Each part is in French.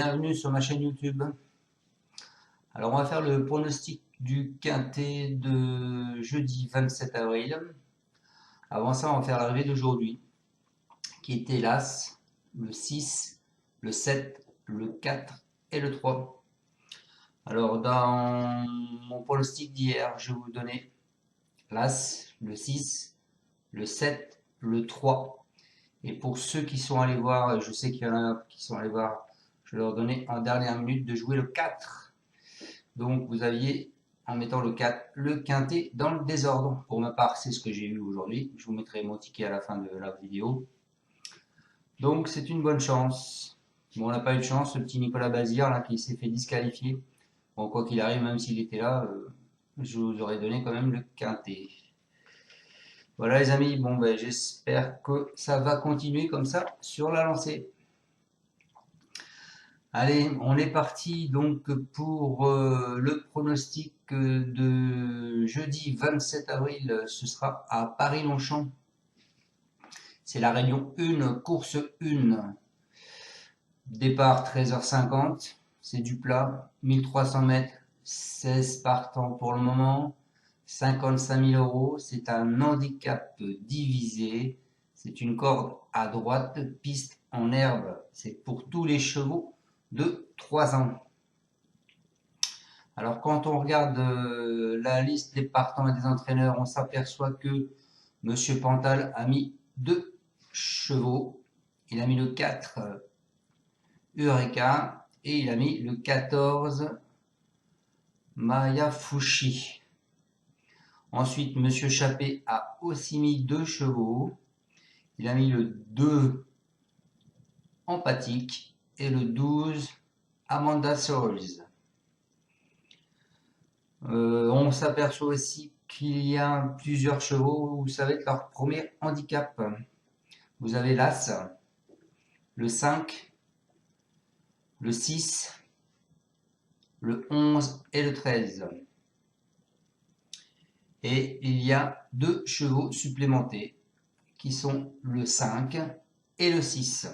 bienvenue sur ma chaîne YouTube. Alors on va faire le pronostic du quintet de jeudi 27 avril. Avant ça, on va faire l'arrivée d'aujourd'hui, qui était l'As, le 6, le 7, le 4 et le 3. Alors dans mon pronostic d'hier, je vais vous donner l'As, le 6, le 7, le 3. Et pour ceux qui sont allés voir, je sais qu'il y en a qui sont allés voir, je leur donnais en dernière minute de jouer le 4. Donc vous aviez, en mettant le 4, le quintet dans le désordre. Pour ma part, c'est ce que j'ai eu aujourd'hui. Je vous mettrai mon ticket à la fin de la vidéo. Donc c'est une bonne chance. Bon, on n'a pas eu de chance, le petit Nicolas Bazir là, qui s'est fait disqualifier. Bon, quoi qu'il arrive, même s'il était là, je vous aurais donné quand même le quintet. Voilà les amis, bon ben j'espère que ça va continuer comme ça sur la lancée. Allez, on est parti donc pour le pronostic de jeudi 27 avril. Ce sera à Paris-Longchamp. C'est la réunion 1, course 1. Départ 13h50. C'est du plat, 1300 mètres, 16 partants pour le moment. 55 000 euros, c'est un handicap divisé, c'est une corde à droite, piste en herbe, c'est pour tous les chevaux de 3 ans. Alors quand on regarde la liste des partants et des entraîneurs, on s'aperçoit que Monsieur Pantal a mis 2 chevaux, il a mis le 4 Eureka et il a mis le 14 Mayafushi. Ensuite, Monsieur Chappé a aussi mis 2 chevaux. Il a mis le 2 Empathique et le 12 Amanda Souls. On s'aperçoit aussi qu'il y a plusieurs chevaux où ça va être leur premier handicap. Vous avez l'As, le 5, le 6, le 11 et le 13. Et il y a 2 chevaux supplémentés qui sont le 5 et le 6.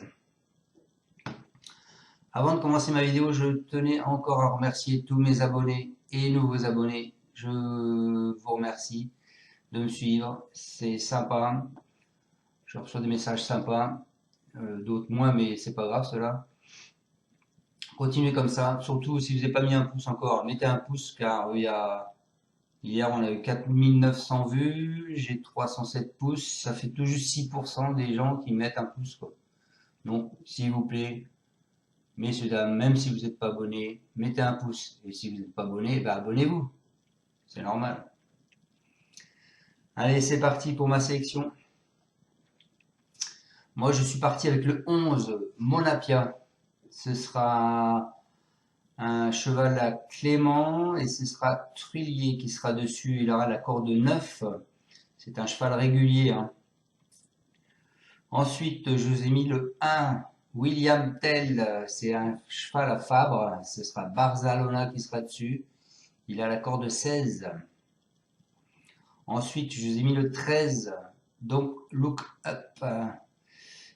Avant de commencer ma vidéo, je tenais encore à remercier tous mes abonnés et nouveaux abonnés. Je vous remercie de me suivre, c'est sympa. Je reçois des messages sympas, d'autres moins, mais c'est pas grave cela. Continuez comme ça, surtout si vous n'avez pas mis un pouce encore, mettez un pouce car hier on a eu 4900 vues, j'ai 307 pouces, ça fait tout juste 6% des gens qui mettent un pouce quoi. Donc s'il vous plaît, messieurs dames, même si vous n'êtes pas abonné, mettez un pouce. Et si vous n'êtes pas abonné, ben abonnez-vous. C'est normal. Allez, c'est parti pour ma sélection. Moi, je suis parti avec le 11, Monapia. Ce sera un cheval à Clément et ce sera Trullier qui sera dessus. Il aura la corde 9. C'est un cheval régulier. Hein. Ensuite, je vous ai mis le 1, William Tell. C'est un cheval à Fabre. Ce sera Barzalona qui sera dessus. Il a la corde 16. Ensuite, je vous ai mis le 13. Donc, Look Up.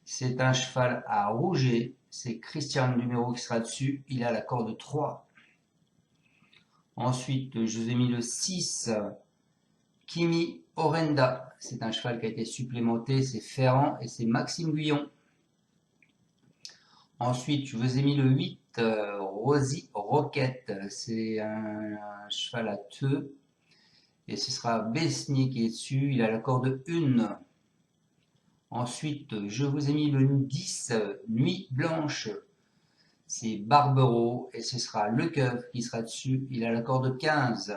C'est un cheval à rouget. C'est Christian numéro qui sera dessus. Il a la corde 3. Ensuite, je vous ai mis le 6. Kimi Orenda. C'est un cheval qui a été supplémenté. C'est Ferrand et c'est Maxime Guyon. Ensuite, je vous ai mis le 8. Rosie Roquette. C'est un cheval à Teux. Et ce sera Besnier qui est dessus. Il a la corde 1. Ensuite, je vous ai mis le 10, Nuit Blanche. C'est Barbero et ce sera Lecoeuf qui sera dessus. Il a la corde 15.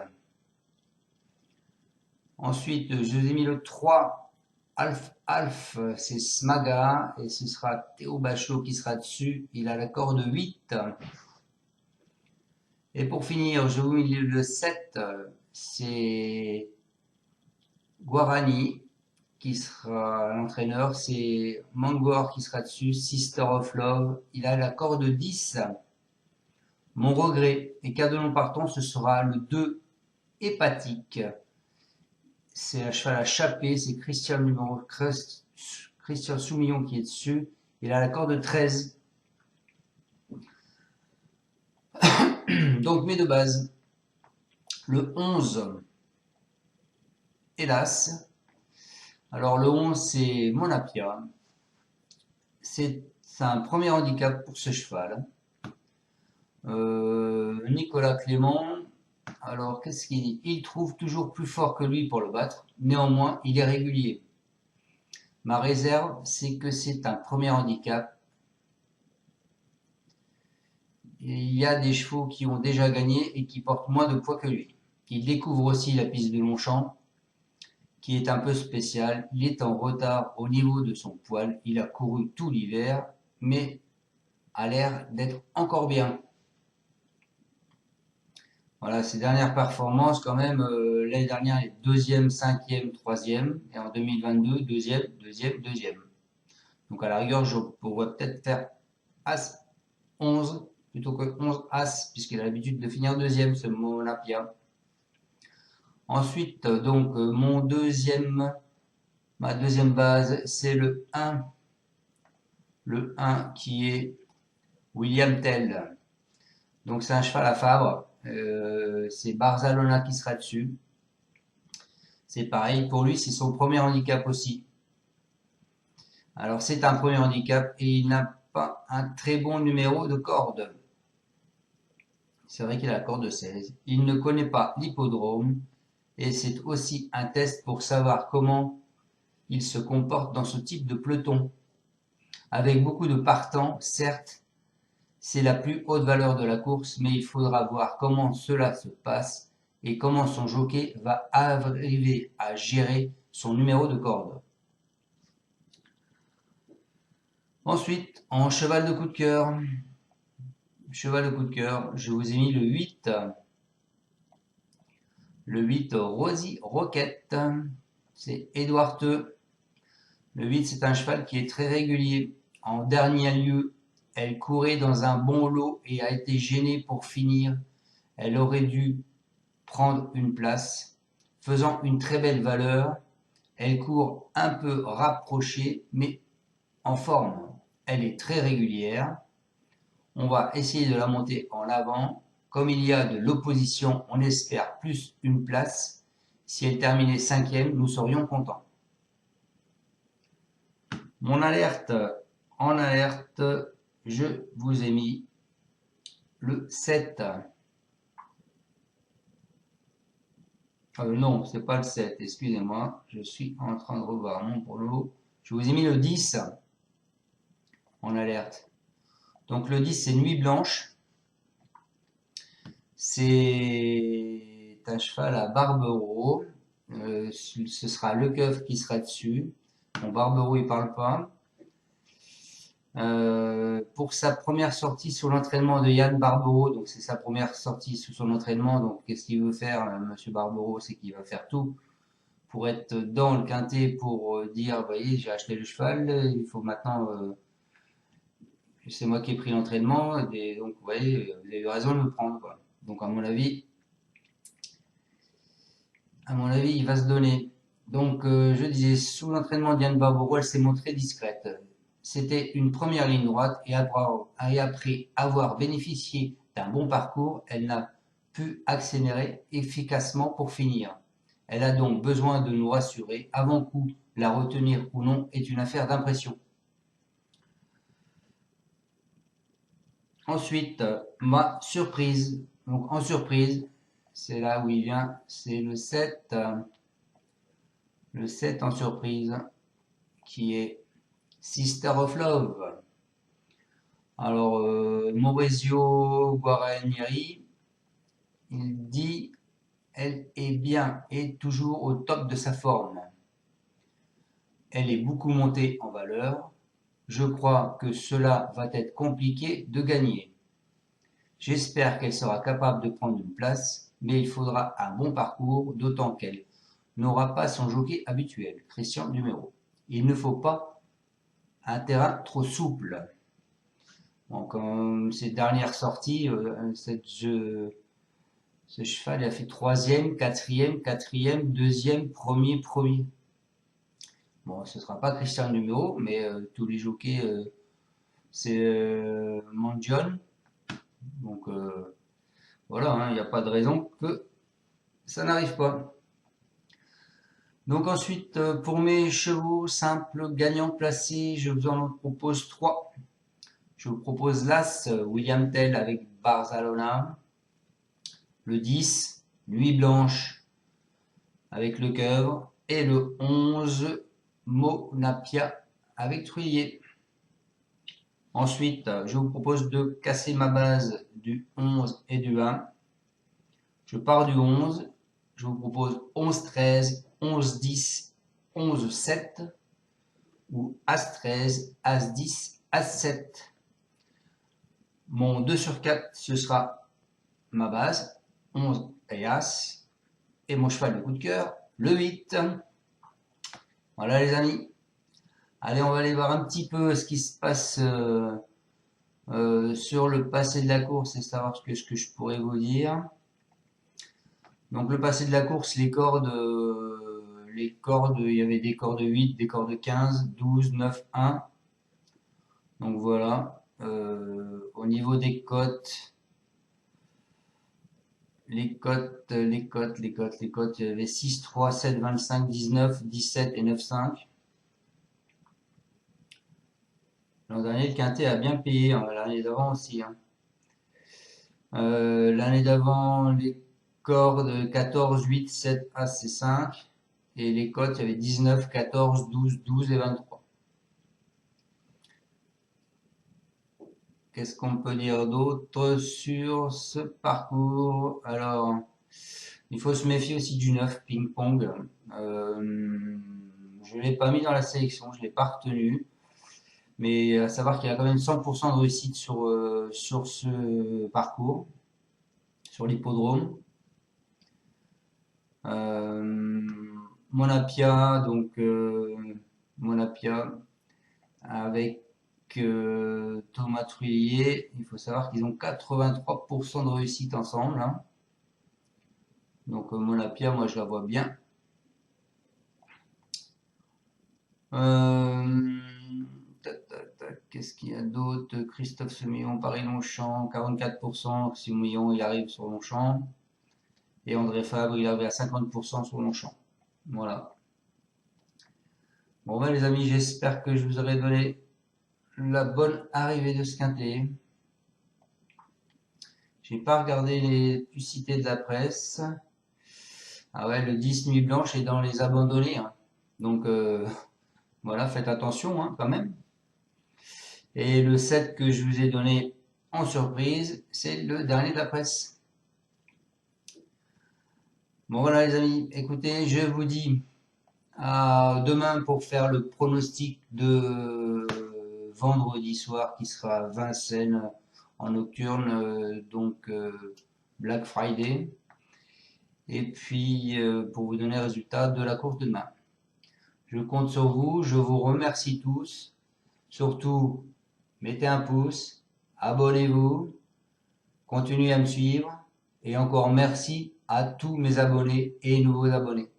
Ensuite, je vous ai mis le 3, Alf, c'est Smaga et ce sera Théo Bachot qui sera dessus. Il a la corde 8. Et pour finir, je vous ai mis le 7, c'est Guarani qui sera l'entraîneur, c'est Mangor qui sera dessus, Sister of Love, il a la corde 10. Mon regret, et cas de non partant, ce sera le 2, Hépatique. C'est un cheval à chapé, c'est Christian numéro Christian Soumillon qui est dessus, il a la corde 13. Donc mes deux bases. Le 11, hélas. Alors le 11, c'est Monapia. C'est un premier handicap pour ce cheval. Nicolas Clément, alors qu'est-ce qu'il dit? Il trouve toujours plus fort que lui pour le battre. Néanmoins, il est régulier. Ma réserve, c'est que c'est un premier handicap. Il y a des chevaux qui ont déjà gagné et qui portent moins de poids que lui. Il découvre aussi la piste de Longchamp, qui est un peu spéciale. Il est en retard au niveau de son poil. Il a couru tout l'hiver, mais a l'air d'être encore bien. Voilà, ses dernières performances, quand même, l'année dernière, il est deuxième, cinquième, troisième, et en 2022, deuxième, deuxième, deuxième. Donc à la rigueur, je pourrais peut-être faire As 11 plutôt que 11 As, puisqu'il a l'habitude de finir deuxième, ce Monapia. Ensuite, donc, ma deuxième base, c'est le 1. Le 1 qui est William Tell. Donc c'est un cheval à Fabre. C'est Barzalona qui sera dessus. C'est pareil, pour lui, c'est son premier handicap aussi. Alors c'est un premier handicap et il n'a pas un très bon numéro de corde. C'est vrai qu'il a la corde 16. Il ne connaît pas l'hippodrome et c'est aussi un test pour savoir comment il se comporte dans ce type de peloton. Avec beaucoup de partants, certes, c'est la plus haute valeur de la course, mais il faudra voir comment cela se passe et comment son jockey va arriver à gérer son numéro de corde. Ensuite, en cheval de coup de cœur, je vous ai mis le 8. Le 8, Rosie Roquette, c'est Édouard Teux. Le 8, c'est un cheval qui est très régulier. En dernier lieu, elle courait dans un bon lot et a été gênée pour finir. Elle aurait dû prendre une place, faisant une très belle valeur. Elle court un peu rapprochée, mais en forme. Elle est très régulière. On va essayer de la monter en avant. Comme il y a de l'opposition, on espère plus une place. Si elle terminait cinquième, nous serions contents. Mon alerte, en alerte, je vous ai mis le 7. Non, c'est pas le 7, excusez-moi. Je suis en train de revoir mon polo. Je vous ai mis le 10 en alerte. Donc le 10, c'est Nuit Blanche. C'est un cheval à Barbero. Ce sera Le Keuf qui sera dessus. Bon, Barbero, il parle pas. Pour sa première sortie sur l'entraînement de Yann Barbero, donc c'est sa première sortie sous son entraînement, donc qu'est-ce qu'il veut faire, Monsieur Barbero, c'est qu'il va faire tout pour être dans le quintet, pour dire, vous voyez, j'ai acheté le cheval, il faut maintenant, c'est moi qui ai pris l'entraînement, donc vous voyez, vous avez eu raison de me prendre, quoi. Donc à mon avis, il va se donner. Donc je disais, sous l'entraînement d'Yann Barbero, elle s'est montrée discrète. C'était une première ligne droite et après avoir bénéficié d'un bon parcours, elle n'a pu accélérer efficacement pour finir. Elle a donc besoin de nous rassurer. Avant coup, la retenir ou non est une affaire d'impression. Ensuite, ma surprise. Donc en surprise, c'est là où il vient, c'est le 7. Le 7 en surprise, qui est Sister of Love. Alors, Maurizio Guaranieri, il dit, elle est bien et toujours au top de sa forme. Elle est beaucoup montée en valeur. Je crois que cela va être compliqué de gagner. J'espère qu'elle sera capable de prendre une place, mais il faudra un bon parcours, d'autant qu'elle n'aura pas son jockey habituel, Christian Numéro. Il ne faut pas un terrain trop souple. Bon, comme ces dernières sorties, ce cheval il a fait troisième, quatrième, deuxième, premier, premier. Bon, ce sera pas Christian Numéro, mais tous les jockeys, c'est Mondion. Donc voilà, hein, il n'y a pas de raison que ça n'arrive pas. Donc ensuite, pour mes chevaux simples gagnants placés, je vous en propose 3. Je vous propose l'As William Tell avec Barcelona, le 10 Nuit Blanche avec le Coeuvre et le 11 Monapia avec Truillet. Ensuite, je vous propose de casser ma base du 11 et du 1. Je pars du 11. Je vous propose 11-13, 11-10, 11-7 ou As-13, As-10, As-7. Mon 2 sur 4, ce sera ma base, 11 et As. Et mon cheval de coup de cœur, le 8. Voilà les amis. Allez, on va aller voir un petit peu ce qui se passe sur le passé de la course et savoir ce que je pourrais vous dire. Donc le passé de la course, les cordes, il y avait des cordes 8, des cordes 15, 12, 9, 1. Donc voilà. Au niveau des cotes, les cotes, il y avait 6, 3, 7, 25, 19, 17 et 9, 5. L'an dernier, le quintet a bien payé, hein, l'année d'avant aussi. Hein. L'année d'avant, les cordes 14, 8, 7, As et 5. Et les cotes, il y avait 19, 14, 12, 12 et 23. Qu'est-ce qu'on peut dire d'autre sur ce parcours? Alors, il faut se méfier aussi du 9, ping-pong. Je ne l'ai pas mis dans la sélection, je ne l'ai pas retenu. Mais à savoir qu'il y a quand même 100% de réussite sur ce parcours, sur l'hippodrome. Monapia, donc Monapia avec Thomas Truillet. Il faut savoir qu'ils ont 83% de réussite ensemble. Hein. Donc Monapia, moi je la vois bien. Qu'est-ce qu'il y a d'autre? Christophe Semillon, Paris-Longchamp, 44%. Semillon, il arrive sur Longchamp. Et André Fabre, il arrive à 50% sur Longchamp. Voilà. Bon, ben les amis, j'espère que je vous aurai donné la bonne arrivée de ce quintet. J'ai pas regardé les publicités de la presse. Ah ouais, le 10 Nuit Blanche est dans les abandonnés. Hein. Donc voilà, faites attention hein, quand même. Et le 7 que je vous ai donné en surprise, c'est le dernier de la presse. Bon voilà les amis, écoutez, je vous dis à demain pour faire le pronostic de vendredi soir qui sera à Vincennes en nocturne, donc Black Friday. Et puis pour vous donner le résultat de la course de demain. Je compte sur vous, je vous remercie tous. Surtout, mettez un pouce, abonnez-vous, continuez à me suivre. Et encore merci à tous mes abonnés et nouveaux abonnés.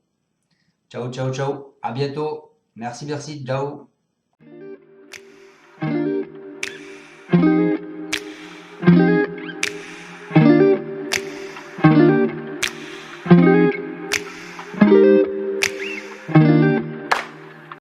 Ciao, ciao, ciao. À bientôt. Merci, merci. Ciao.